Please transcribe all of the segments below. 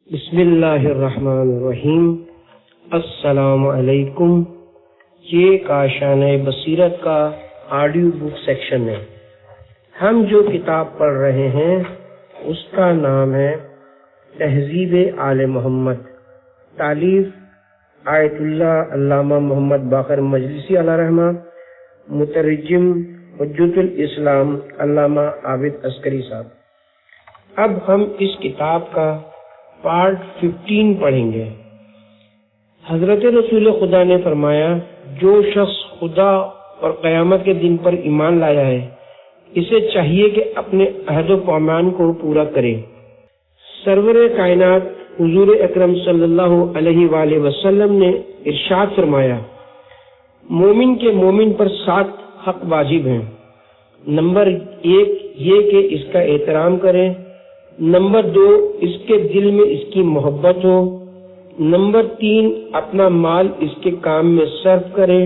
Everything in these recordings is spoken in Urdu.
بسم اللہ الرحمن الرحیم۔ السلام علیکم۔ یہ کاشان بصیرت کا آڈیو بک سیکشن ہے۔ ہم جو کتاب پڑھ رہے ہیں اس کا نام ہے تہذیب آل محمد، تالیف آیت اللہ علامہ محمد باقر مجلسی علیہ رحمہ، مترجم حجت الاسلام علامہ عابد عسکری صاحب۔ اب ہم اس کتاب کا پارٹ 15 پڑھیں گے۔ حضرت رسول خدا نے فرمایا، جو شخص خدا اور قیامت کے دن پر ایمان لایا ہے اسے چاہیے کہ اپنے عہد و پیمان کو پورا کرے۔ سرور کائنات حضور اکرم صلی اللہ علیہ وآلہ وسلم نے ارشاد فرمایا، مومن کے مومن پر 7 حق واجب ہیں۔ نمبر 1 یہ کہ اس کا احترام کرے۔ نمبر 2 اس کے دل میں اس کی محبت ہو۔ نمبر 3 اپنا مال اس کے کام میں صرف کرے۔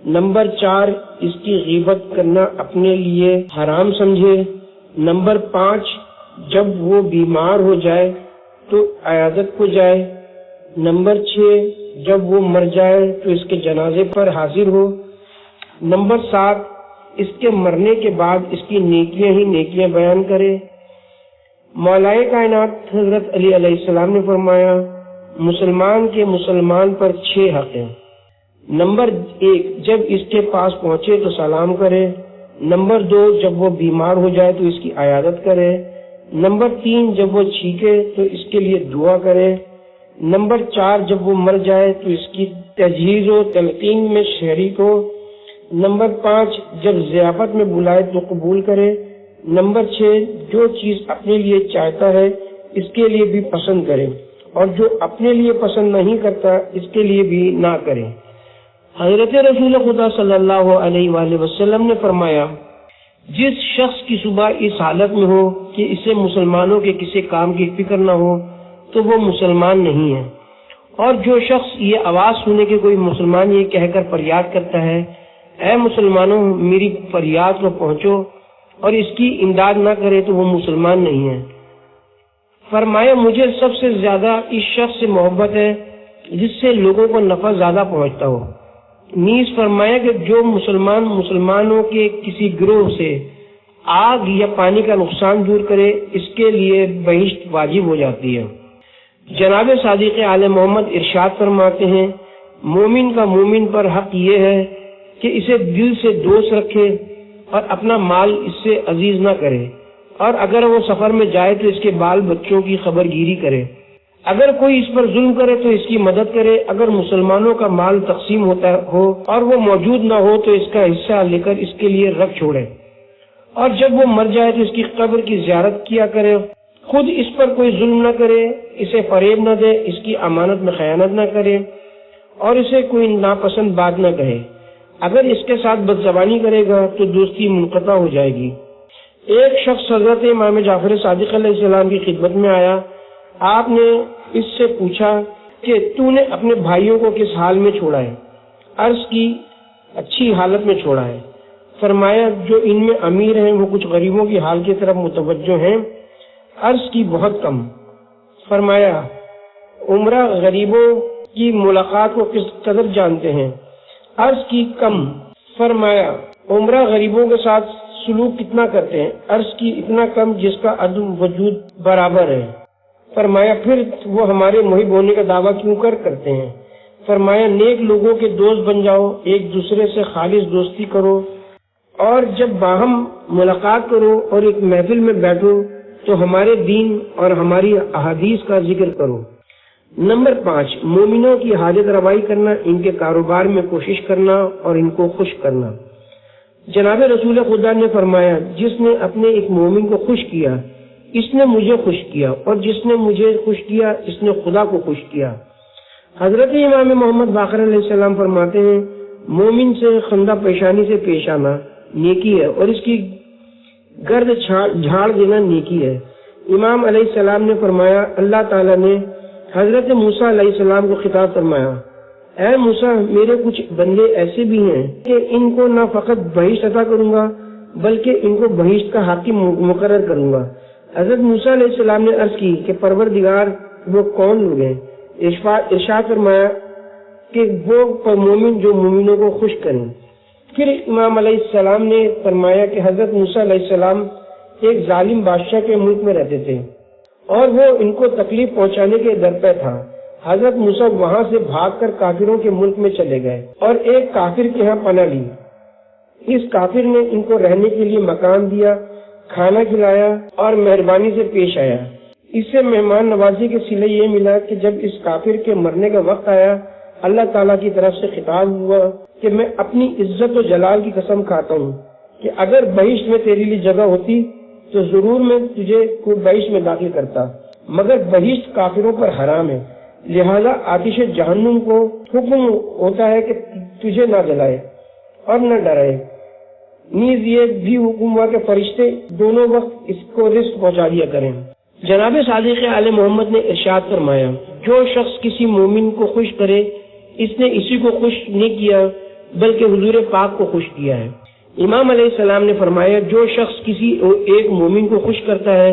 نمبر 4 اس کی غیبت کرنا اپنے لیے حرام سمجھے۔ نمبر 5 جب وہ بیمار ہو جائے تو عیادت کو جائے۔ نمبر 6 جب وہ مر جائے تو اس کے جنازے پر حاضر ہو۔ نمبر 7 اس کے مرنے کے بعد اس کی نیکیاں ہی نیکیاں بیان کرے۔ مولائے کائنات حضرت علی علیہ السلام نے فرمایا، مسلمان کے مسلمان پر 6 حق ہیں۔ نمبر 1 جب اس کے پاس پہنچے تو سلام کرے۔ نمبر 2 جب وہ بیمار ہو جائے تو اس کی عیادت کرے۔ نمبر 3 جب وہ چھینکے تو اس کے لیے دعا کرے۔ نمبر 4 جب وہ مر جائے تو اس کی تجہیز و تلقین میں شریک ہو۔ نمبر 5 جب ضیافت میں بلائے تو قبول کرے۔ نمبر 6 جو چیز اپنے لیے چاہتا ہے اس کے لیے بھی پسند کرے، اور جو اپنے لیے پسند نہیں کرتا اس کے لیے بھی نہ کرے۔ حضرت رسول خدا صلی اللہ علیہ وآلہ وسلم نے فرمایا، جس شخص کی صبح اس حالت میں ہو کہ اسے مسلمانوں کے کسی کام کی فکر نہ ہو تو وہ مسلمان نہیں ہے، اور جو شخص یہ آواز سنے کہ کوئی مسلمان یہ کہہ کر فریاد کرتا ہے، اے مسلمانوں میری فریاد کو پہنچو، اور اس کی امداد نہ کرے تو وہ مسلمان نہیں ہے۔ فرمایا، مجھے سب سے زیادہ اس شخص سے محبت ہے جس سے لوگوں کو نفع زیادہ پہنچتا ہو۔ نیز فرمایا کہ جو مسلمانوں کے کسی گروہ سے آگ یا پانی کا نقصان دور کرے اس کے لیے بہشت واجب ہو جاتی ہے۔ جناب صادق آل محمد ارشاد فرماتے ہیں، مومن کا مومن پر حق یہ ہے کہ اسے دل سے دوست رکھے اور اپنا مال اس سے عزیز نہ کرے، اور اگر وہ سفر میں جائے تو اس کے بال بچوں کی خبر گیری کرے۔ اگر کوئی اس پر ظلم کرے تو اس کی مدد کرے۔ اگر مسلمانوں کا مال تقسیم ہوتا ہو اور وہ موجود نہ ہو تو اس کا حصہ لے کر اس کے لیے رکھ چھوڑے، اور جب وہ مر جائے تو اس کی قبر کی زیارت کیا کرے۔ خود اس پر کوئی ظلم نہ کرے، اسے فریب نہ دے، اس کی امانت میں خیانت نہ کرے، اور اسے کوئی ناپسند بات نہ کہے۔ اگر اس کے ساتھ بدزبانی کرے گا تو دوستی منقطع ہو جائے گی۔ ایک شخص حضرت امام جعفر صادق علیہ السلام کی خدمت میں آیا۔ آپ نے اس سے پوچھا کہ تو نے اپنے بھائیوں کو کس حال میں چھوڑا ہے؟ عرض کی، اچھی حالت میں چھوڑا ہے۔ فرمایا، جو ان میں امیر ہیں وہ کچھ غریبوں کی حال کی طرف متوجہ ہیں؟ عرض کی، بہت کم۔ فرمایا، عمرہ غریبوں کی ملاقات کو کس قدر جانتے ہیں؟ عرض کی، کم۔ فرمایا، عمرہ غریبوں کے ساتھ سلوک کتنا کرتے ہیں؟ عرض کی، اتنا کم جس کا عدم وجود برابر ہے۔ فرمایا، پھر وہ ہمارے محب ہونے کا دعویٰ کیوں کرتے ہیں؟ فرمایا، نیک لوگوں کے دوست بن جاؤ، ایک دوسرے سے خالص دوستی کرو، اور جب باہم ملاقات کرو اور ایک محفل میں بیٹھو تو ہمارے دین اور ہماری احادیث کا ذکر کرو۔ نمبر 5 مومنوں کی حاجت روائی کرنا، ان کے کاروبار میں کوشش کرنا اور ان کو خوش کرنا۔ جناب رسول خدا نے فرمایا، جس نے اپنے ایک مومن کو خوش کیا اس نے مجھے خوش کیا، اور جس نے مجھے خوش کیا اس نے خدا کو خوش کیا۔ حضرت امام محمد باقر علیہ السلام فرماتے ہیں، مومن سے خندہ پیشانی سے پیش آنا نیکی ہے، اور اس کی گرد جھاڑ دینا نیکی ہے۔ امام علیہ السلام نے فرمایا، اللہ تعالیٰ نے حضرت موسیٰ علیہ السلام کو خطاب فرمایا، اے موسیٰ میرے کچھ بندے ایسے بھی ہیں کہ ان کو نہ فقط بہشت عطا کروں گا بلکہ ان کو بہشت کا حاکم مقرر کروں گا۔ حضرت موسیٰ علیہ السلام نے عرض کی کہ پروردگار وہ کون لوگ ہیں؟ ارشاد فرمایا کہ وہ مومن جو مومنوں کو خوش کریں۔ پھر امام علیہ السلام نے فرمایا کہ حضرت موسیٰ علیہ السلام ایک ظالم بادشاہ کے ملک میں رہتے تھے اور وہ ان کو تکلیف پہنچانے کے در پہ تھا۔ حضرت موسیٰ وہاں سے بھاگ کر کافروں کے ملک میں چلے گئے اور ایک کافر کے ہاں پناہ لی۔ اس کافر نے ان کو رہنے کے لیے مکان دیا، کھانا کھلایا اور مہربانی سے پیش آیا۔ اس سے مہمان نوازی کے صلے یہ ملا کہ جب اس کافر کے مرنے کا وقت آیا، اللہ تعالیٰ کی طرف سے خطاب ہوا کہ میں اپنی عزت و جلال کی قسم کھاتا ہوں کہ اگر بہشت میں تیرے لیے جگہ ہوتی تو ضرور میں تجھے بہشت میں داخل کرتا، مگر بہشت کافروں پر حرام ہے، لہذا آتش جہنم کو حکم ہوتا ہے کہ تجھے نہ جلائے اور نہ ڈرائے۔ نیز یہ بھی حکم ہوا کہ فرشتے دونوں وقت اس کو رزق پہنچا دیا کریں۔ جناب صادق آل محمد نے ارشاد فرمایا، جو شخص کسی مومن کو خوش کرے اس نے اسی کو خوش نہیں کیا بلکہ حضور پاک کو خوش کیا ہے۔ امام علیہ السلام نے فرمایا، جو شخص کسی ایک مومن کو خوش کرتا ہے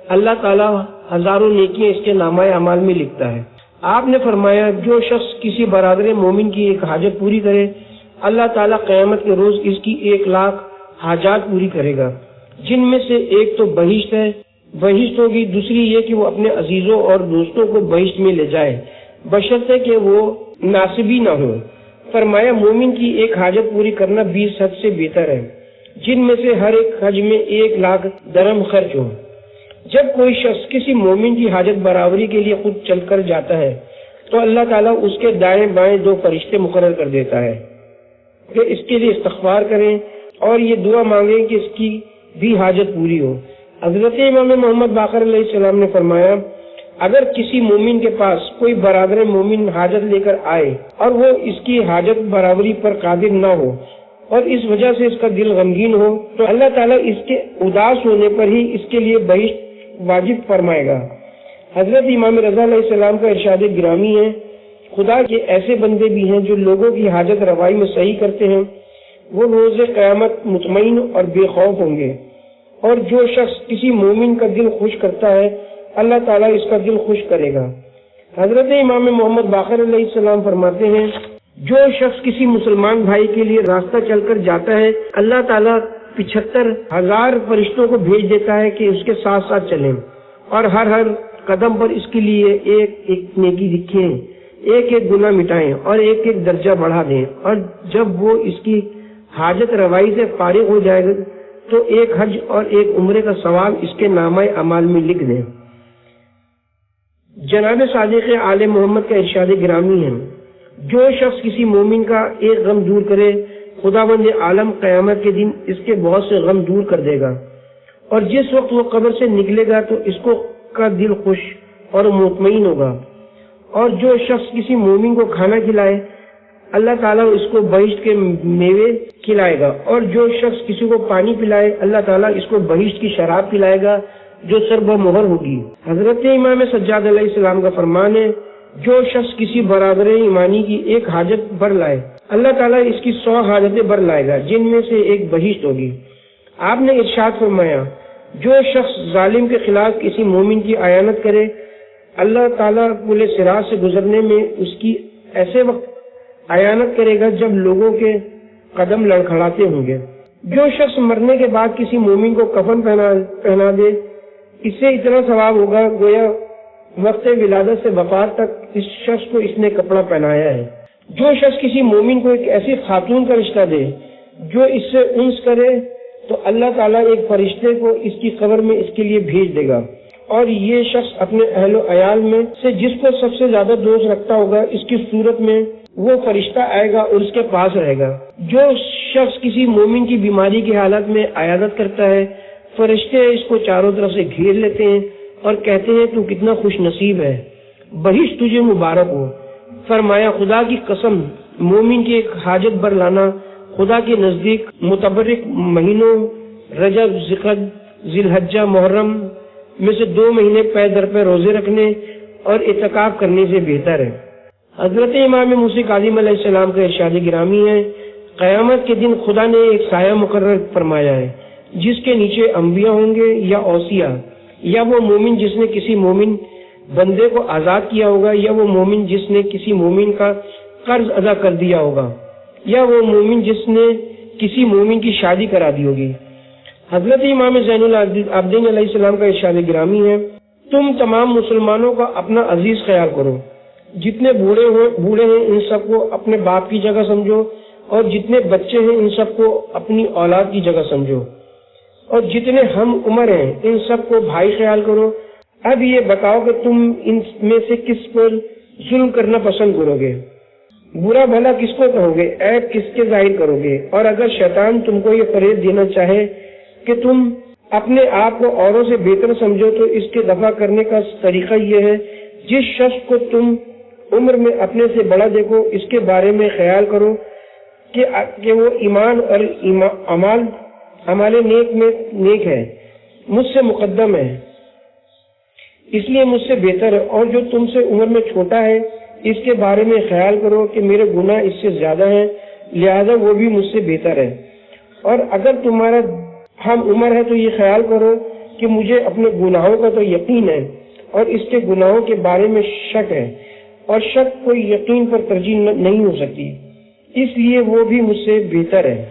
اللہ تعالیٰ ہزاروں نیکیاں اس کے نامہ اعمال میں لکھتا ہے۔ آپ نے فرمایا، جو شخص کسی برادر مومن کی ایک حاجت پوری کرے اللہ تعالیٰ قیامت کے روز اس کی 1,00,000 حاجات پوری کرے گا، جن میں سے ایک تو بہشت ہے، بہشت ہوگی، دوسری یہ کہ وہ اپنے عزیزوں اور دوستوں کو بہشت میں لے جائے بشرطے کہ وہ ناصبی نہ ہو۔ فرمایا، مومن کی ایک حاجت پوری کرنا 20 حج سے بہتر ہے، جن میں سے ہر ایک حج میں 1,00,000 درہم خرچ ہو۔ جب کوئی شخص کسی مومن کی حاجت برابری کے لیے خود چل کر جاتا ہے تو اللہ تعالیٰ اس کے دائیں بائیں 2 فرشتے مقرر کر دیتا ہے کہ اس کے لیے استغفار کریں اور یہ دعا مانگیں کہ اس کی بھی حاجت پوری ہو۔ حضرت امام محمد باقر علیہ السلام نے فرمایا، اگر کسی مومن کے پاس کوئی برادر مومن حاجت لے کر آئے اور وہ اس کی حاجت برابری پر قادر نہ ہو اور اس وجہ سے اس کا دل غمگین ہو تو اللہ تعالیٰ اس کے اداس ہونے پر ہی اس کے لیے بہشت واجب فرمائے گا۔ حضرت امام رضا علیہ السلام کا ارشاد گرامی ہے، خدا کے ایسے بندے بھی ہیں جو لوگوں کی حاجت روائی میں صحیح کرتے ہیں، وہ روز قیامت مطمئن اور بے خوف ہوں گے، اور جو شخص کسی مومن کا دل خوش کرتا ہے اللہ تعالیٰ اس کا دل خوش کرے گا۔ حضرت امام محمد باقر علیہ السلام فرماتے ہیں، جو شخص کسی مسلمان بھائی کے لیے راستہ چل کر جاتا ہے اللہ تعالیٰ 75,000 فرشتوں کو بھیج دیتا ہے کہ اس کے ساتھ ساتھ چلیں اور ہر قدم پر اس کے لیے ایک ایک نیکی لکھیں، ایک ایک گناہ مٹائیں اور ایک ایک درجہ بڑھا دیں، اور جب وہ اس کی حاجت روائی سے فارغ ہو جائے گا تو ایک حج اور ایک عمرے کا ثواب اس کے نامہ اعمال میں لکھ دیں۔ جناب صادق آل محمد کا ارشاد گرامی ہے، جو شخص کسی مومن کا ایک غم دور کرے خداوند عالم قیامت کے دن اس کے بہت سے غم دور کر دے گا، اور جس وقت وہ قبر سے نکلے گا تو اس کو کا دل خوش اور مطمئن ہوگا۔ اور جو شخص کسی مومن کو کھانا کھلائے اللہ تعالیٰ اس کو بہشت کے میوے کھلائے گا، اور جو شخص کسی کو پانی پلائے اللہ تعالیٰ اس کو بہشت کی شراب پلائے گا جو سربہ مہر ہوگی۔ حضرت امام سجاد علیہ السلام کا فرمان ہے، جو شخص کسی برادر ایمانی کی ایک حاجت بھر لائے اللہ تعالیٰ اس کی 100 حاجتیں بھر لائے گا، جن میں سے ایک بہشت ہوگی۔ آپ نے ارشاد فرمایا، جو شخص ظالم کے خلاف کسی مومن کی اعانت کرے اللہ تعالیٰ پل صراط سے گزرنے میں اس کی ایسے وقت اعانت کرے گا جب لوگوں کے قدم لڑکھڑاتے ہوں گے۔ جو شخص مرنے کے بعد کسی مومن کو کفن پہنا دے اس سے اتنا ثواب ہوگا گویا وقت ولادت سے وفات تک اس شخص کو اس نے کپڑا پہنایا ہے۔ جو شخص کسی مومن کو ایک ایسی خاتون کا رشتہ دے جو اس سے انس کرے تو اللہ تعالیٰ ایک فرشتے کو اس کی قبر میں اس کے لیے بھیج دے گا، اور یہ شخص اپنے اہل و عیال میں سے جس کو سب سے زیادہ دوست رکھتا ہوگا اس کی صورت میں وہ فرشتہ آئے گا اور اس کے پاس رہے گا۔ جو شخص کسی مومن کی بیماری کی حالت میں عیادت کرتا ہے فرشتے اس کو چاروں طرف سے گھیر لیتے ہیں اور کہتے ہیں تو کتنا خوش نصیب ہے، بہشت تجھے مبارک ہو۔ فرمایا، خدا کی قسم، مومن کی ایک حاجت بھر لانا خدا کے نزدیک متبرک مہینوں رجب، ذی الحجہ، محرم میں سے 2 مہینے پے در پہ روزے رکھنے اور اعتکاف کرنے سے بہتر ہے۔ حضرت امام موسی کاظم علیہ السلام کا ارشاد گرامی ہے، قیامت کے دن خدا نے ایک سایہ مقرر فرمایا ہے جس کے نیچے انبیاء ہوں گے یا اوصیاء، یا وہ مومن جس نے کسی مومن بندے کو آزاد کیا ہوگا، یا وہ مومن جس نے کسی مومن کا قرض ادا کر دیا ہوگا، یا وہ مومن جس نے کسی مومن کی شادی کرا دی ہوگی۔ حضرت امام زین العابدین علیہ السلام کا ارشاد گرامی ہے، تم تمام مسلمانوں کا اپنا عزیز خیال کرو، جتنے بوڑھے ہیں ان سب کو اپنے باپ کی جگہ سمجھو، اور جتنے بچے ہیں ان سب کو اپنی اولاد کی جگہ سمجھو، اور جتنے ہم عمر ہیں ان سب کو بھائی خیال کرو۔ اب یہ بتاؤ کہ تم ان میں سے کس پر ظلم کرنا پسند کرو گے، برا بھلا کس کو کہو گے، عیب کس کے ظاہر کرو گے؟ اور اگر شیطان تم کو یہ فریب دینا چاہے کہ تم اپنے آپ کو اوروں سے بہتر سمجھو، تو اس کے دفع کرنے کا طریقہ یہ ہے، جس شخص کو تم عمر میں اپنے سے بڑا دیکھو اس کے بارے میں خیال کرو کہ وہ ایمان اور اعمال نیک میں نیک ہے، مجھ سے مقدم ہے، اس لیے مجھ سے بہتر ہے، اور جو تم سے عمر میں چھوٹا ہے اس کے بارے میں خیال کرو کہ میرے گناہ اس سے زیادہ ہیں، لہذا وہ بھی مجھ سے بہتر ہے۔ اور اگر تمہارا ہم عمر ہے تو یہ خیال کرو کہ مجھے اپنے گناہوں کا تو یقین ہے اور اس کے گناہوں کے بارے میں شک ہے، اور شک کوئی یقین پر ترجیح نہیں ہو سکتی، اس لیے وہ بھی مجھ سے بہتر ہے۔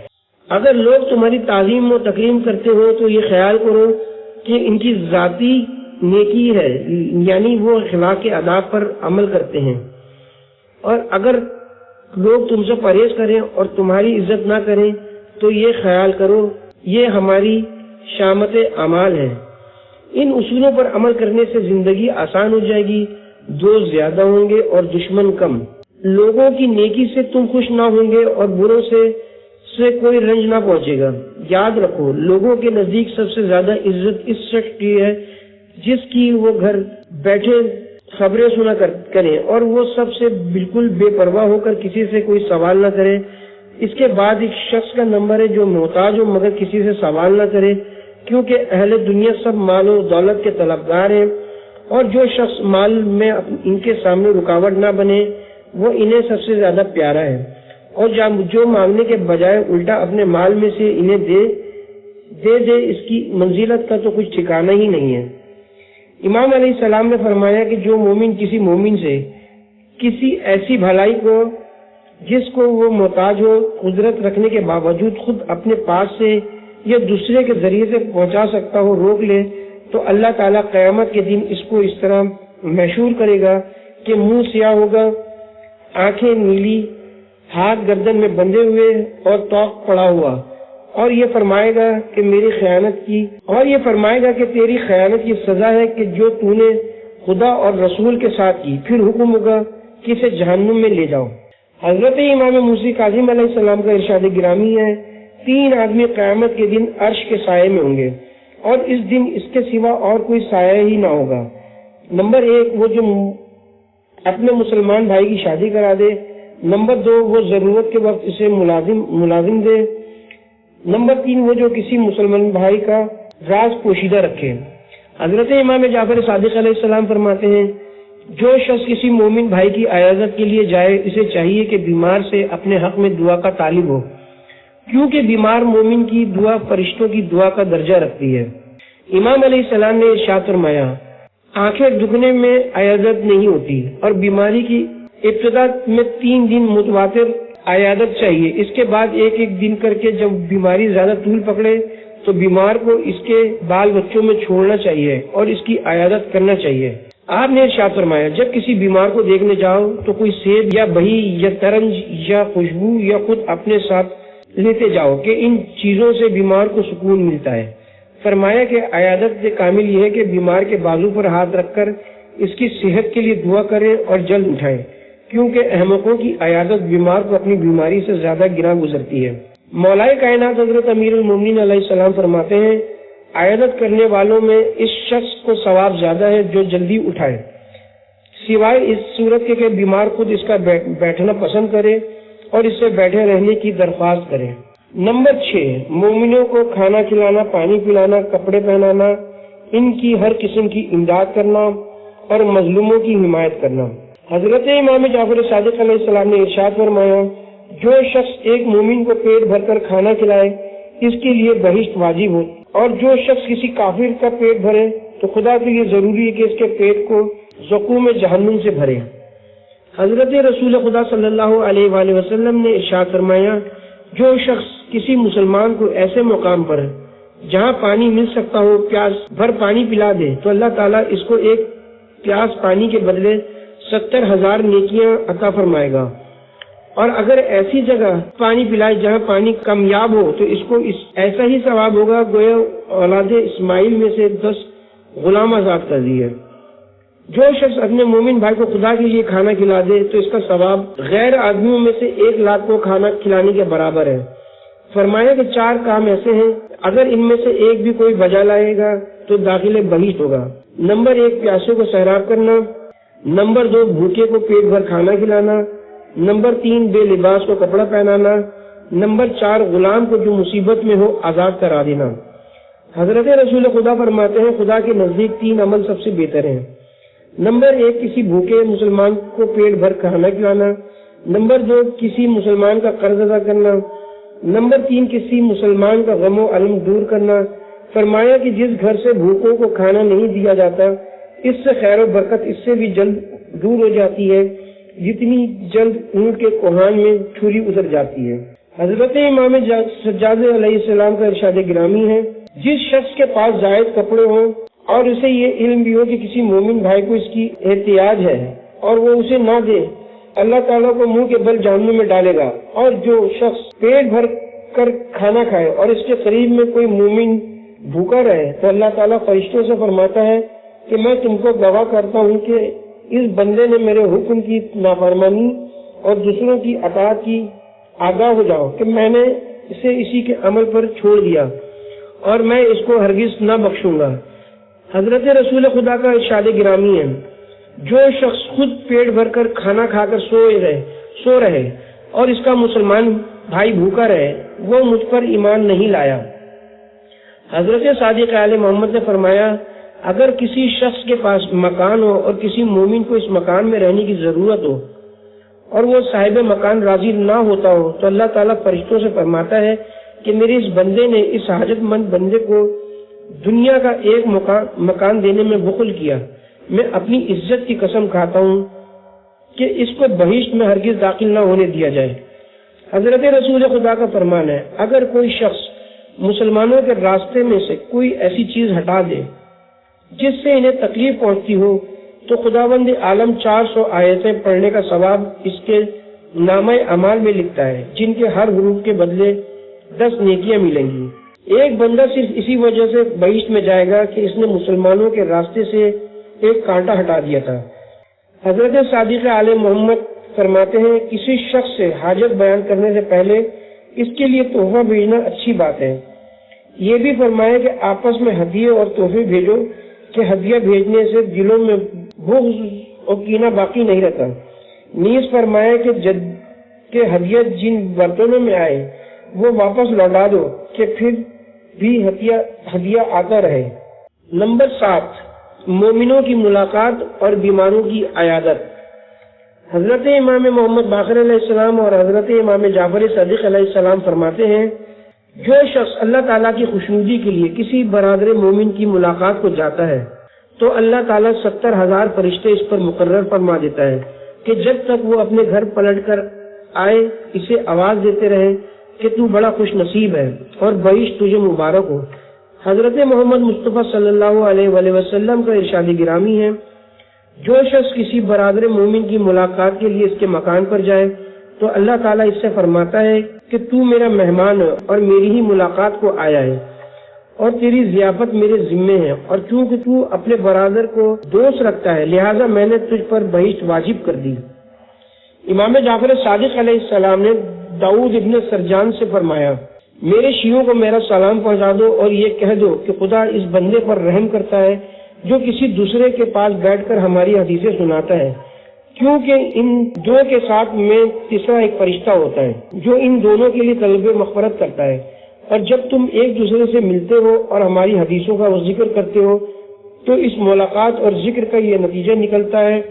اگر لوگ تمہاری تعظیم و تکریم کرتے ہو تو یہ خیال کرو کہ ان کی ذاتی نیکی ہے، یعنی وہ اخلاق کے آداب پر عمل کرتے ہیں، اور اگر لوگ تم سے پرہیز کریں اور تمہاری عزت نہ کریں تو یہ خیال کرو یہ ہماری شامت اعمال ہے۔ ان اصولوں پر عمل کرنے سے زندگی آسان ہو جائے گی، دوست زیادہ ہوں گے اور دشمن کم، لوگوں کی نیکی سے تم خوش نہ ہوں گے اور بروں سے کوئی رنج نہ پہنچے گا۔ یاد رکھو لوگوں کے نزدیک سب سے زیادہ عزت اس شخص کی ہے جس کی وہ گھر بیٹھے خبریں سنا کریں اور وہ سب سے بالکل بے پرواہ ہو کر کسی سے کوئی سوال نہ کرے۔ اس کے بعد ایک شخص کا نمبر ہے جو محتاج ہو مگر کسی سے سوال نہ کرے، کیونکہ اہل دنیا سب مال و دولت کے طلبگار ہیں، اور جو شخص مال میں ان کے سامنے رکاوٹ نہ بنے وہ انہیں سب سے زیادہ پیارا ہے، اور جو مانگنے کے بجائے الٹا اپنے مال میں سے انہیں دے اس کی منزلت کا تو کچھ ٹھکانہ ہی نہیں ہے۔ امام علیہ السلام نے فرمایا کہ جو مومن کسی مومن سے کسی ایسی بھلائی کو جس کو وہ محتاج ہو قدرت رکھنے کے باوجود خود اپنے پاس سے یا دوسرے کے ذریعے سے پہنچا سکتا ہو روک لے، تو اللہ تعالیٰ قیامت کے دن اس کو اس طرح محشور کرے گا کہ منہ سیاہ ہوگا، آنکھیں نیلی، ہاتھ گردن میں بندھے ہوئے اور توق پڑا ہوا، اور یہ فرمائے گا کہ تیری خیانت کی سزا ہے کہ جو تو نے خدا اور رسول کے ساتھ کی، پھر حکم ہوگا کہ اسے جہنم میں لے جاؤ۔ حضرت امام موسی کاظم علیہ السلام کا ارشاد گرامی ہے، 3 آدمی قیامت کے دن عرش کے سائے میں ہوں گے، اور اس دن اس کے سوا اور کوئی سایہ ہی نہ ہوگا۔ نمبر 1 وہ جو اپنے مسلمان بھائی کی شادی کرا دے، نمبر 2 وہ ضرورت کے وقت اسے ملازم دے، نمبر 3 وہ جو کسی مسلمان بھائی کا راز پوشیدہ رکھے۔ حضرت امام جعفر صادق علیہ السلام فرماتے ہیں، جو شخص کسی مومن بھائی کی عیادت کے لیے جائے اسے چاہیے کہ بیمار سے اپنے حق میں دعا کا طالب ہو، کیونکہ بیمار مومن کی دعا فرشتوں کی دعا کا درجہ رکھتی ہے۔ امام علیہ السلام نے ارشاد فرمایا، آنکھیں دکھنے میں عیادت نہیں ہوتی، اور بیماری کی ابتدا میں 3 دن متواتر عیادت چاہیے، اس کے بعد ایک دن کر کے جب بیماری زیادہ طول پکڑے تو بیمار کو اس کے بال بچوں میں چھوڑنا چاہیے اور اس کی عیادت کرنا چاہیے۔ آپ نے ارشاد فرمایا، جب کسی بیمار کو دیکھنے جاؤ تو کوئی سیب یا بہی یا ترنج یا خوشبو یا خود اپنے ساتھ لیتے جاؤ کہ ان چیزوں سے بیمار کو سکون ملتا ہے۔ فرمایا کہ عیادت کامل یہ ہے کہ بیمار کے بازو پر ہاتھ رکھ کر اس کی صحت کے لیے دعا کریں اور جلد اٹھائیں، کیونکہ احمقوں کی عیادت بیمار کو اپنی بیماری سے زیادہ گراں گزرتی ہے۔ مولا کائنات حضرت امیر المومنین علیہ السلام فرماتے ہیں، عیادت کرنے والوں میں اس شخص کو ثواب زیادہ ہے جو جلدی اٹھائے، سوائے اس صورت کے کہ بیمار خود اس کا بیٹھنا پسند کرے اور اس سے بیٹھے رہنے کی درخواست کرے۔ نمبر 6 مومنوں کو کھانا کھلانا، پانی پلانا، کپڑے پہنانا، ان کی ہر قسم کی امداد کرنا اور مظلوموں کی حمایت کرنا۔ حضرت امام جعفر صادق علیہ السلام نے ارشاد فرمایا، جو شخص ایک مومن کو پیٹ بھر کر کھانا کھلائے اس کے لیے بہشت واجب ہو، اور جو شخص کسی کافر کا پیٹ بھرے تو خدا کے لیے ضروری ہے کہ اس کے پیٹ کو زقوم جہنم سے بھرے۔ حضرت رسول خدا صلی اللہ علیہ وآلہ وسلم نے ارشاد فرمایا، جو شخص کسی مسلمان کو ایسے مقام پر جہاں پانی مل سکتا ہو پیاس بھر پانی پلا دے تو اللہ تعالیٰ اس کو ایک پیاس پانی کے بدلے 70,000 نیکیاں عطا فرمائے گا، اور اگر ایسی جگہ پانی پلائے جہاں پانی کمیاب ہو تو اس کو ایسا ہی ثواب ہوگا گویا اولاد اسماعیل میں سے 10 غلام آزاد کر دیے۔ جو شخص اپنے مومن بھائی کو خدا کے لیے کھانا کھلا دے تو اس کا ثواب غیر آدمیوں میں سے 1 لاکھ کو کھانا کھلانے کے برابر ہے۔ فرمایا کہ 4 کام ایسے ہیں اگر ان میں سے ایک بھی کوئی بجا لائے گا تو داخل بہشت ہوگا۔ نمبر 1 پیاسے کو سیراب کرنا، نمبر 2 بھوکے کو پیٹ بھر کھانا کھلانا، نمبر 3 بے لباس کو کپڑا پہنانا، نمبر 4 غلام کو جو مصیبت میں ہو آزاد کرا دینا۔ حضرت رسول خدا فرماتے ہیں خدا کے نزدیک 3 عمل سب سے بہتر ہیں۔ نمبر 1 کسی بھوکے مسلمان کو پیٹ بھر کھانا کھلانا، نمبر 2 کسی مسلمان کا قرض ادا کرنا، نمبر 3 کسی مسلمان کا غم و الم دور کرنا۔ فرمایا کہ جس گھر سے بھوکوں کو کھانا نہیں دیا جاتا اس سے خیر و برکت اس سے بھی جلد دور ہو جاتی ہے جتنی جلد اونٹ کے کوہان میں چھری اتر جاتی ہے۔ حضرت امام سجاد علیہ السلام کا ارشاد گرامی ہے، جس شخص کے پاس زائد کپڑے ہوں اور اسے یہ علم بھی ہو کہ کسی مومن بھائی کو اس کی احتیاج ہے اور وہ اسے نہ دے، اللہ تعالیٰ کو منہ کے بل جہنم میں ڈالے گا۔ اور جو شخص پیٹ بھر کر کھانا کھائے اور اس کے قریب میں کوئی مومن بھوکا رہے تو اللہ تعالیٰ فرشتوں سے فرماتا ہے کہ میں تم کو گواہ کرتا ہوں کہ اس بندے نے میرے حکم کی نافرمانی اور دوسروں کی اطاعت کی، آگاہ ہو جاؤ کہ میں نے اسے اسی کے عمل پر چھوڑ دیا اور میں اس کو ہرگز نہ بخشوں گا۔ حضرت رسول خدا کا ارشاد گرامی ہے، جو شخص خود پیٹ بھر کر کھانا کھا کر سو رہے اور اس کا مسلمان بھائی بھوکا رہے وہ مجھ پر ایمان نہیں لایا۔ حضرت صادق آل محمد نے فرمایا، اگر کسی شخص کے پاس مکان ہو اور کسی مومن کو اس مکان میں رہنے کی ضرورت ہو اور وہ صاحب مکان راضی نہ ہوتا ہو تو اللہ تعالیٰ فرشتوں سے فرماتا ہے کہ میرے اس بندے نے اس حاجت مند بندے کو دنیا کا ایک مکان دینے میں بخل کیا، میں اپنی عزت کی قسم کھاتا ہوں کہ اس کو بہشت میں ہرگز داخل نہ ہونے دیا جائے۔ حضرت رسول خدا کا فرمان ہے، اگر کوئی شخص مسلمانوں کے راستے میں سے کوئی ایسی چیز ہٹا دے جس سے انہیں تکلیف پہنچتی ہو تو خداوند عالم 400 آیتیں پڑھنے کا ثواب اس کے نامہ اعمال میں لکھتا ہے، جن کے ہر حروف کے بدلے 10 نیکیاں ملیں گی۔ ایک بندہ صرف اسی وجہ سے بہشت میں جائے گا کہ اس نے مسلمانوں کے راستے سے ایک کانٹا ہٹا دیا تھا۔ حضرت صادق آل محمد فرماتے ہیں، کسی شخص سے حاجت بیان کرنے سے پہلے اس کے لیے تحفہ بھیجنا اچھی بات ہے۔ یہ بھی فرمایا کہ آپس میں ہدیے اور تحفے بھیجو کہ ہدیہ بھیجنے سے دلوں میں بغض اور کینہ باقی نہیں رہتا۔ نیز فرمایا کہ ہدیہ جن برتنوں میں آئے وہ واپس لوٹا دو کہ پھر بھی ہدیہ آتا رہے۔ نمبر 7 مومنوں کی ملاقات اور بیماروں کی عیادت۔ حضرت امام محمد باقر علیہ السلام اور حضرت امام جعفر صادق علیہ السلام فرماتے ہیں، جو شخص اللہ تعالیٰ کی خوشنودی کے لیے کسی برادر مومن کی ملاقات کو جاتا ہے تو اللہ تعالیٰ 70,000 فرشتے اس پر مقرر فرما دیتا ہے کہ جب تک وہ اپنے گھر پلٹ کر آئے اسے آواز دیتے رہے کہ تو بڑا خوش نصیب ہے اور بہشت تجھے مبارک ہو۔ حضرت محمد مصطفیٰ صلی اللہ علیہ وآلہ وسلم کا ارشاد گرامی ہے، جو شخص کسی برادر مومن کی ملاقات کے لیے اس کے مکان پر جائے تو اللہ تعالیٰ اس سے فرماتا ہے کہ تو میرا مہمان ہے اور میری ہی ملاقات کو آیا ہے اور تیری ضیافت میرے ذمے ہے، اور چونکہ تو اپنے برادر کو دوست رکھتا ہے لہٰذا میں نے تجھ پر بہشت واجب کر دی۔ امام جعفر صادق علیہ السلام نے داؤد ابن سرجان سے فرمایا، میرے شیعوں کو میرا سلام پہنچا دو اور یہ کہہ دو کہ خدا اس بندے پر رحم کرتا ہے جو کسی دوسرے کے پاس بیٹھ کر ہماری حدیثیں سناتا ہے، کیونکہ ان دو کے ساتھ میں تیسرا ایک فرشتہ ہوتا ہے جو ان دونوں کے لیے طلب مغفرت کرتا ہے، اور جب تم ایک دوسرے سے ملتے ہو اور ہماری حدیثوں کا ذکر کرتے ہو تو اس ملاقات اور ذکر کا یہ نتیجہ نکلتا ہے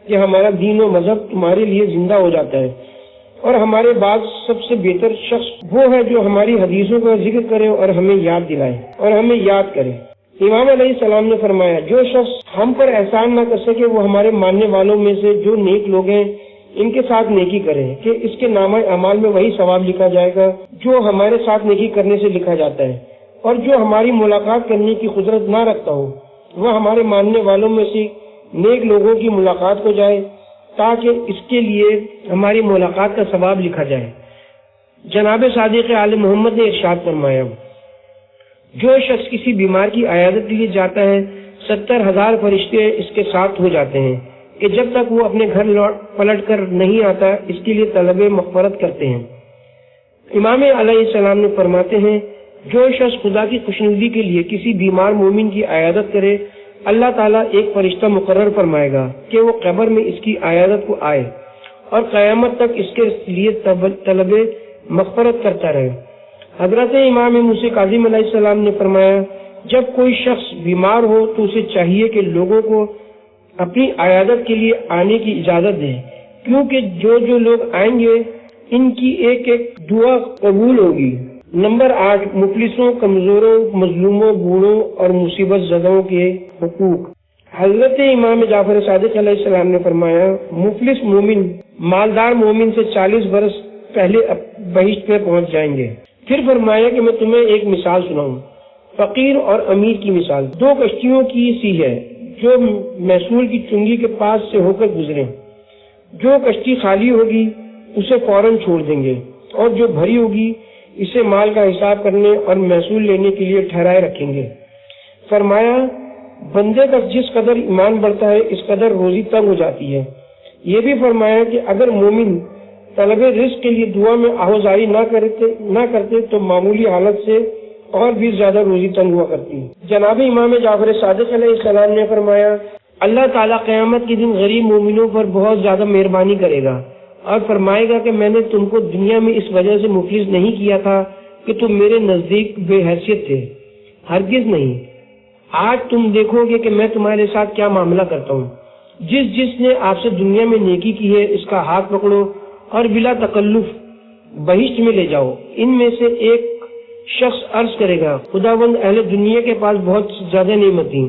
کہ ہمارا دین و مذہب تمہارے لیے زندہ ہو جاتا ہے، اور ہمارے بعد سب سے بہتر شخص وہ ہے جو ہماری حدیثوں کا ذکر کرے اور ہمیں یاد دلائے اور ہمیں یاد کرے۔ امام علیہ السلام نے فرمایا جو شخص ہم پر احسان نہ کر سکے وہ ہمارے ماننے والوں میں سے جو نیک لوگ ہیں ان کے ساتھ نیکی کرے کہ اس کے نامہ اعمال میں وہی ثواب لکھا جائے گا جو ہمارے ساتھ نیکی کرنے سے لکھا جاتا ہے، اور جو ہماری ملاقات کرنے کی قدرت نہ رکھتا ہو وہ ہمارے ماننے والوں میں سے نیک لوگوں کی ملاقات کو جائے تاکہ اس کے لیے ہماری ملاقات کا ثواب لکھا جائے۔ جناب صادق آل محمد نے ارشاد فرمایا جو شخص کسی بیمار کی عیادت کے لیے جاتا ہے 70,000 فرشتے اس کے ساتھ ہو جاتے ہیں کہ جب تک وہ اپنے گھر پلٹ کر نہیں آتا اس کے لیے طلب مغفرت کرتے ہیں۔ امام علیہ السلام نے فرماتے ہیں جو شخص خدا کی خوشنودی کے لیے کسی بیمار مومن کی عیادت کرے اللہ تعالیٰ ایک فرشتہ مقرر فرمائے گا کہ وہ قبر میں اس کی عیادت کو آئے اور قیامت تک اس کے لیے طلب مغفرت کرتا رہے۔ حضرت امام موسیٰ کاظم علیہ السلام نے فرمایا جب کوئی شخص بیمار ہو تو اسے چاہیے کہ لوگوں کو اپنی عیادت کے لیے آنے کی اجازت دے، کیونکہ جو لوگ آئیں گے ان کی ایک ایک دعا قبول ہوگی۔ نمبر 8 مفلسوں، کمزوروں، مظلوموں، بوڑھوں اور مصیبت زدوں کے حقوق۔ حضرت امام جعفر صادق علیہ السلام نے فرمایا مفلس مومن مالدار مومن سے 40 برس پہلے بہشت میں پہنچ جائیں گے۔ پھر فرمایا کہ میں تمہیں ایک مثال سناؤں، فقیر اور امیر کی مثال 2 کشتیوں کی سی ہے جو محصول کی چنگی کے پاس سے ہو کر گزرے، جو کشتی خالی ہوگی اسے فوراً چھوڑ دیں گے اور جو بھری ہوگی اسے مال کا حساب کرنے اور محصول لینے کے لیے ٹھہرائے رکھیں گے۔ فرمایا بندے کا جس قدر ایمان بڑھتا ہے اس قدر روزی تنگ ہو جاتی ہے۔ یہ بھی فرمایا کہ اگر مومن طلب رزق کے لیے دعا میں آہوزاری نہ کرتے تو معمولی حالت سے اور بھی زیادہ روزی تنگ ہوا کرتی۔ جناب امام جعفر صادق علیہ السلام نے فرمایا اللہ تعالیٰ قیامت کے دن غریب مومنوں پر بہت زیادہ مہربانی کرے گا اور فرمائے گا کہ میں نے تم کو دنیا میں اس وجہ سے مفلس نہیں کیا تھا کہ تم میرے نزدیک بے حیثیت تھے، ہرگز نہیں۔ آج تم دیکھو گے کہ میں تمہارے ساتھ کیا معاملہ کرتا ہوں۔ جس نے آپ سے دنیا میں نیکی کی ہے اس کا ہاتھ پکڑو اور بلا تکلف بہشت میں لے جاؤ۔ ان میں سے ایک شخص عرض کرے گا خداوند اہل دنیا کے پاس بہت زیادہ نعمت تھی،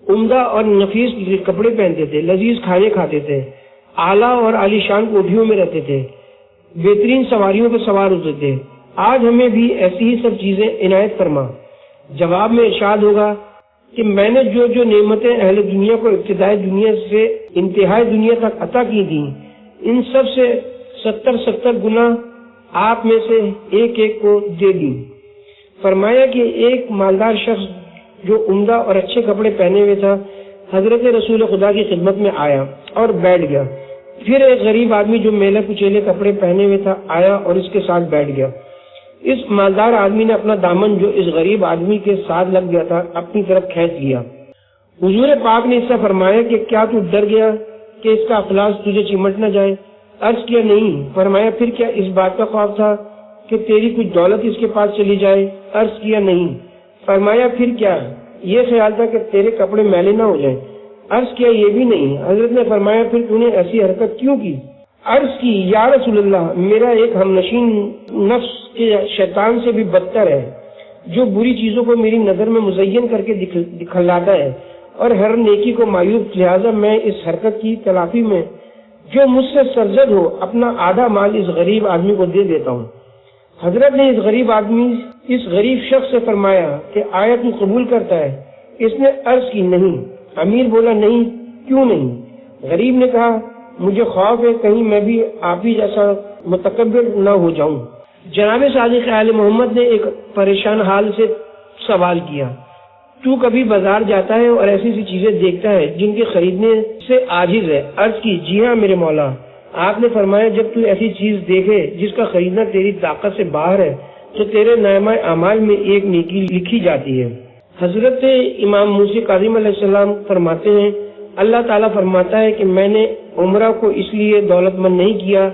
عمدہ اور نفیس کپڑے پہنتے تھے، لذیذ کھانے کھاتے تھے، اعلیٰ اور عالیشان کوٹھیوں میں رہتے تھے، بہترین سواریوں پر سوار ہوتے تھے، آج ہمیں بھی ایسی ہی سب چیزیں عنایت فرما۔ جواب میں ارشاد ہوگا کہ میں نے جو نعمتیں اہل دنیا کو ابتدائی دنیا سے انتہائی دنیا تک عطا کی تھیں ان سب سے 70 گنا آپ میں سے ایک ایک کو دے دی۔ فرمایا کہ ایک مالدار شخص جو عمدہ اور اچھے کپڑے پہنے ہوئے تھا حضرت رسول خدا کی خدمت میں آیا اور بیٹھ گیا۔ پھر ایک غریب آدمی جو میلے کچیلے کپڑے پہنے ہوئے تھا آیا اور اس کے ساتھ بیٹھ گیا۔ اس مالدار آدمی نے اپنا دامن جو اس غریب آدمی کے ساتھ لگ گیا تھا اپنی طرف کھینچ لیا۔ حضور پاک نے اس سے فرمایا کہ کیا تو ڈر گیا کہ اس کا افلاس تجھے چمٹ نہ جائے؟ عرض کیا نہیں۔ فرمایا پھر کیا اس بات کا خوف تھا کہ تیری کچھ دولت اس کے پاس چلی جائے؟ عرض کیا نہیں۔ فرمایا پھر کیا یہ خیال تھا کہ تیرے کپڑے میلے نہ ہو جائیں؟ عرض کیا یہ بھی نہیں۔ حضرت نے فرمایا پھر تو نے ایسی حرکت کیوں کی؟ عرض کی یا رسول اللہ میرا ایک ہمنشین نفس کے شیطان سے بھی بدتر ہے جو بری چیزوں کو میری نظر میں مزین کر کے دکھلاتا ہے اور ہر نیکی کو مایوب، لہٰذا میں اس حرکت کی تلافی میں جو مجھ سے سرزد ہو اپنا آدھا مال اس غریب آدمی کو دے دیتا ہوں۔ حضرت نے اس غریب شخص سے فرمایا کہ آیا تو قبول کرتا ہے؟ اس نے عرض کی نہیں۔ امیر بولا نہیں، کیوں نہیں؟ غریب نے کہا مجھے خوف ہے کہیں میں بھی آپ ہی جیسا متکبر نہ ہو جاؤں۔ جناب صادق آل محمد نے ایک پریشان حال سے سوال کیا تو کبھی بازار جاتا ہے اور ایسی چیزیں دیکھتا ہے جن کے خریدنے سے عاجز ہے؟ عرض کی جی ہاں میرے مولا۔ آپ نے فرمایا جب تو ایسی چیز دیکھے جس کا خریدنا تیری طاقت سے باہر ہے تو تیرے نامہ اعمال میں ایک نیکی لکھی جاتی ہے۔ حضرت امام موسیٰ کاظم علیہ السلام فرماتے ہیں اللہ تعالیٰ فرماتا ہے کہ میں نے عمرہ کو اس لیے دولت مند نہیں کیا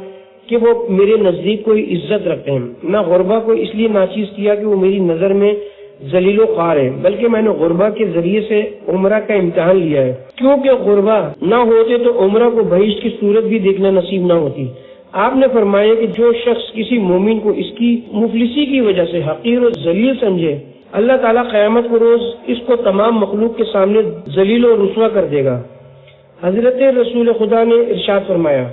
کہ وہ میرے نزدیک کوئی عزت رکھتے ہیں، نہ غربا کو اس لیے ناچیز کیا کہ وہ میری نظر میں ذلیل و خوار ہے، بلکہ میں نے غربا کے ذریعے سے عمرہ کا امتحان لیا ہے، کیونکہ غربا نہ ہوتے تو عمرہ کو بہشت کی صورت بھی دیکھنا نصیب نہ ہوتی۔ آپ نے فرمایا کہ جو شخص کسی مومن کو اس کی مفلسی کی وجہ سے حقیر و ذلیل سمجھے اللہ تعالیٰ قیامت کو روز اس کو تمام مخلوق کے سامنے ذلیل و رسوا کر دے گا۔ حضرت رسول خدا نے ارشاد فرمایا،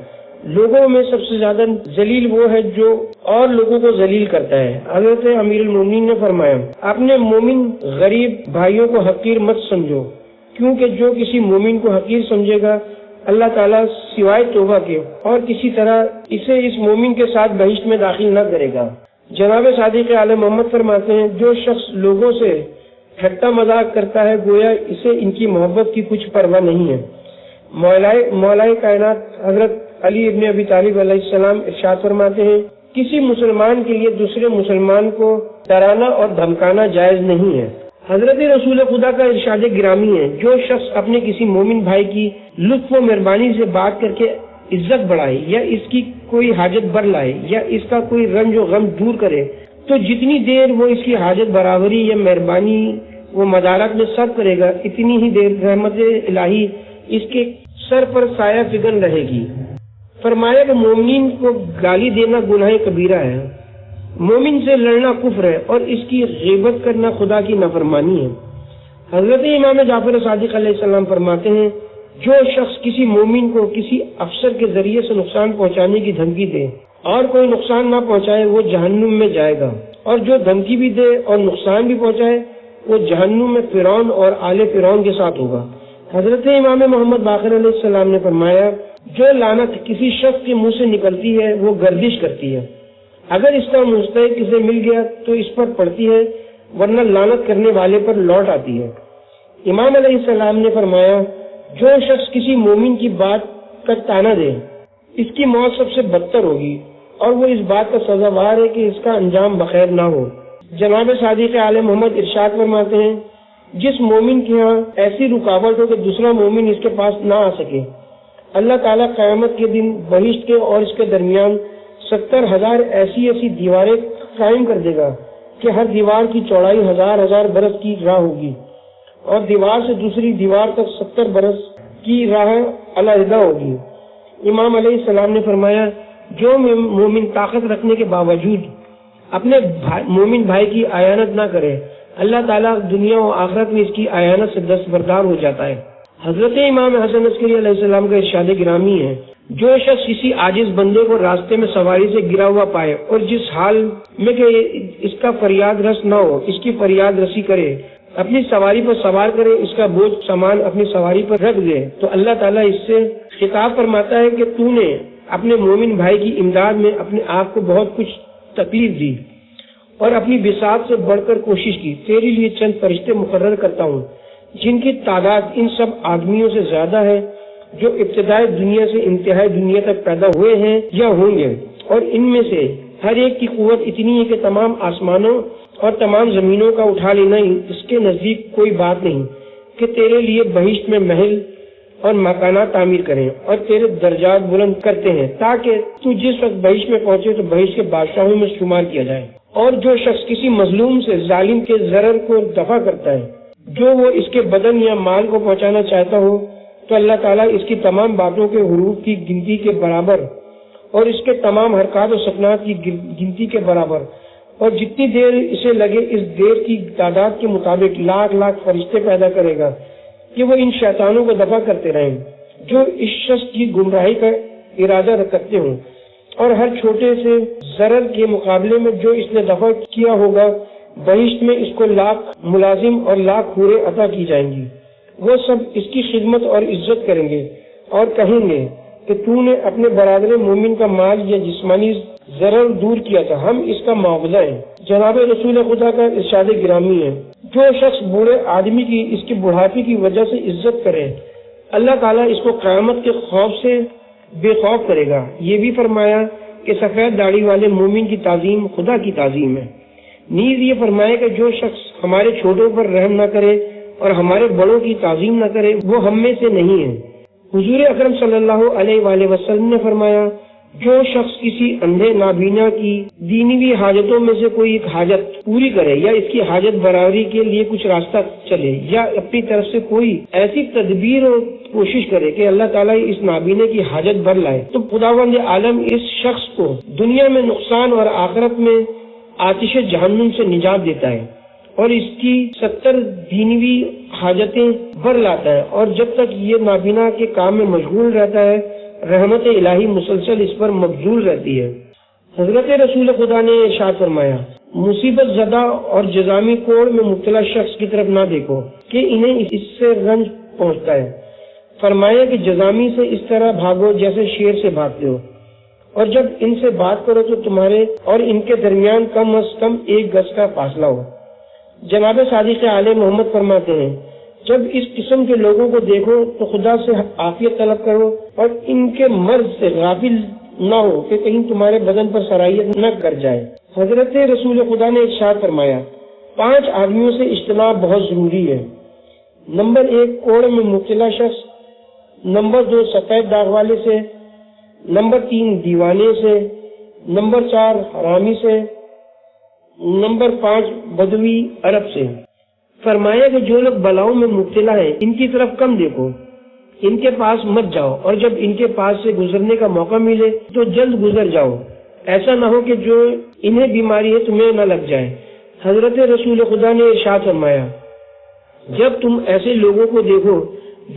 لوگوں میں سب سے زیادہ ذلیل وہ ہے جو اور لوگوں کو ذلیل کرتا ہے۔ حضرت امیر المومنین نے فرمایا، اپنے مومن غریب بھائیوں کو حقیر مت سمجھو، کیونکہ جو کسی مومن کو حقیر سمجھے گا اللہ تعالیٰ سوائے توبہ کے اور کسی طرح اسے اس مومن کے ساتھ بہشت میں داخل نہ کرے گا۔ جناب صادق آل محمد فرماتے ہیں، جو شخص لوگوں سے ٹھٹا مذاق کرتا ہے گویا اسے ان کی محبت کی کچھ پرواہ نہیں ہے۔ مولا کائنات حضرت علی ابن ابی طالب علیہ السلام ارشاد فرماتے ہیں، کسی مسلمان کے لیے دوسرے مسلمان کو ڈرانا اور دھمکانا جائز نہیں ہے۔ حضرت رسول خدا کا ارشاد گرامی ہے، جو شخص اپنے کسی مومن بھائی کی لطف و مہربانی سے بات کر کے عزت بڑھائے یا اس کی کوئی حاجت بر لائے یا اس کا کوئی رنج و غم دور کرے، تو جتنی دیر وہ اس کی حاجت برابری یا مہربانی وہ مدارت میں صرف کرے گا، اتنی ہی دیر رحمت الہی اس کے سر پر سایہ فگن رہے گی۔ فرمایا کہ مومنین کو گالی دینا گناہ کبیرہ ہے، مومن سے لڑنا کفر ہے اور اس کی غیبت کرنا خدا کی نافرمانی ہے۔ حضرت امام جعفر صادق علیہ السلام فرماتے ہیں، جو شخص کسی مومن کو کسی افسر کے ذریعے سے نقصان پہنچانے کی دھمکی دے اور کوئی نقصان نہ پہنچائے وہ جہنم میں جائے گا، اور جو دھمکی بھی دے اور نقصان بھی پہنچائے وہ جہنم میں فرعون اور آل فرعون کے ساتھ ہوگا۔ حضرت امام محمد باقر علیہ السلام نے فرمایا، جو لعنت کسی شخص کے منہ سے نکلتی ہے وہ گردش کرتی ہے، اگر اس کا مستحق اسے مل گیا تو اس پر پڑتی ہے، ورنہ لعنت کرنے والے پر لوٹ آتی ہے۔ امام علیہ السلام نے فرمایا، جو شخص کسی مومن کی بات کا تانا دے اس کی موت سب سے بدتر ہوگی اور وہ اس بات کا سزاوار ہے کہ اس کا انجام بخیر نہ ہو۔ جناب صادق آل محمد ارشاد فرماتے ہیں، جس مومن کے ہاں ایسی رکاوٹ ہو کہ دوسرا مومن اس کے پاس نہ آ سکے، اللہ تعالیٰ قیامت کے دن بہشت کے اور اس کے درمیان 70,000 ایسی دیواریں قائم کر دے گا کہ ہر دیوار کی چوڑائی 1000 برس کی راہ ہوگی اور دیوار سے دوسری دیوار تک 70 برس کی راہ علیحدہ ہوگی۔ امام علیہ السلام نے فرمایا، جو مومن طاقت رکھنے کے باوجود اپنے مومن بھائی کی اعانت نہ کرے، اللہ تعالیٰ دنیا و آخرت میں اس کی اعانت سے دستبردار ہو جاتا ہے۔ حضرت امام حسن عسکری علیہ السلام کا ارشاد گرامی ہے، جو شخص کسی عاجز بندے کو راستے میں سواری سے گرا ہوا پائے اور جس حال میں کہ اس کا فریاد رس نہ ہو اس کی فریاد رسی کرے، اپنی سواری پر سوار کرے، اس کا بوجھ سامان اپنی سواری پر رکھ دے، تو اللہ تعالیٰ اس سے خطاب فرماتا ہے کہ تو نے اپنے مومن بھائی کی امداد میں اپنے آپ کو بہت کچھ تکلیف دی اور اپنی بساط سے بڑھ کر کوشش کی، تیرے لیے چند فرشتے مقرر کرتا ہوں جن کی تعداد ان سب آدمیوں سے زیادہ ہے جو ابتدائی دنیا سے انتہائی دنیا تک پیدا ہوئے ہیں یا ہوں گے، اور ان میں سے ہر ایک کی قوت اتنی ہے کہ تمام آسمانوں اور تمام زمینوں کا اٹھا لینا اس کے نزدیک کوئی بات نہیں کہ تیرے لیے بہشت میں محل اور مکانات تعمیر کریں اور تیرے درجات بلند کرتے ہیں تاکہ تو جس وقت بہشت میں پہنچے تو بہشت کے بادشاہوں میں شمار کیا جائے۔ اور جو شخص کسی مظلوم سے ظالم کے ضرر کو دفع کرتا ہے جو وہ اس کے بدن یا مال کو پہنچانا چاہتا ہو، تو اللہ تعالیٰ اس کی تمام باتوں کے حروف کی گنتی کے برابر اور اس کے تمام حرکات و سکنات کی گنتی کے برابر اور جتنی دیر اسے لگے اس دیر کی تعداد کے مطابق لاکھ فرشتے پیدا کرے گا کہ وہ ان شیطانوں کو دفع کرتے رہیں جو اس شخص کی گمراہی کا ارادہ رکھتے ہوں، اور ہر چھوٹے سے ضرر کے مقابلے میں جو اس نے دفع کیا ہوگا بہشت میں اس کو 1,00,000 ملازم اور 1,00,000 حوریں عطا کی جائیں گی۔ وہ سب اس کی خدمت اور عزت کریں گے اور کہیں گے کہ تو نے اپنے برادر مومن کا مال یا جسمانی ضرر دور کیا تھا، ہم اس کا معاوضہ ہیں۔ جناب رسول خدا کا ارشاد گرامی ہے، جو شخص بوڑھے آدمی کی اس کی بڑھاپے کی وجہ سے عزت کرے اللہ تعالیٰ اس کو قیامت کے خوف سے بے خوف کرے گا۔ یہ بھی فرمایا کہ سفید داڑھی والے مومن کی تعظیم خدا کی تعظیم ہے۔ نیز یہ فرمایا کہ جو شخص ہمارے چھوٹوں پر رحم نہ کرے اور ہمارے بڑوں کی تعظیم نہ کرے وہ ہم میں سے نہیں ہے۔ حضور اکرم صلی اللہ علیہ وآلہ وسلم نے فرمایا، جو شخص کسی اندھے نابینا کی دینی حاجتوں میں سے کوئی ایک حاجت پوری کرے یا اس کی حاجت برابری کے لیے کچھ راستہ چلے یا اپنی طرف سے کوئی ایسی تدبیر اور کوشش کرے کہ اللہ تعالیٰ اس نابینے کی حاجت بھر لائے، تو خداوند عالم اس شخص کو دنیا میں نقصان اور آخرت میں آتش جہنم سے نجات دیتا ہے اور اس کی 70 دینوی حاجتیں بھر لاتا ہے، اور جب تک یہ نابینا کے کام میں مشغول رہتا ہے رحمت الہی مسلسل اس پر مبذول رہتی ہے۔ حضرت رسول خدا نے ارشاد فرمایا، مصیبت زدہ اور جزامی کوڑ میں مبتلا شخص کی طرف نہ دیکھو کہ انہیں اس سے رنج پہنچتا ہے، فرمایا کہ جزامی سے اس طرح بھاگو جیسے شیر سے بھاگتے ہو، اور جب ان سے بات کرو تو تمہارے اور ان کے درمیان کم از کم 1 گز کا فاصلہ ہو۔ جناب صادق آل محمد فرماتے ہیں، جب اس قسم کے لوگوں کو دیکھو تو خدا سے عافیت طلب کرو اور ان کے مرض سے غافل نہ ہو کہ کہیں تمہارے بدن پر سرایت نہ کر جائے۔ حضرت رسول خدا نے ارشاد فرمایا، 5 آدمیوں سے اجتناب بہت ضروری ہے۔ نمبر 1 کوڑ میں مبتلا شخص، نمبر 2 سفید داغ والے سے، نمبر 3 دیوانے سے، نمبر 4 حرامی سے، نمبر 5 بدوی عرب سے۔ فرمایا کہ جو لوگ بلاؤں میں مبتلا ہیں ان کی طرف کم دیکھو، ان کے پاس مت جاؤ، اور جب ان کے پاس سے گزرنے کا موقع ملے تو جلد گزر جاؤ، ایسا نہ ہو کہ جو انہیں بیماری ہے تمہیں نہ لگ جائے۔ حضرت رسول خدا نے ارشاد فرمایا، جب تم ایسے لوگوں کو دیکھو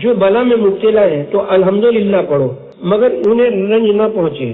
جو بلا میں مبتلا ہیں تو الحمدللہ پڑھو مگر انہیں رنج نہ پہنچے۔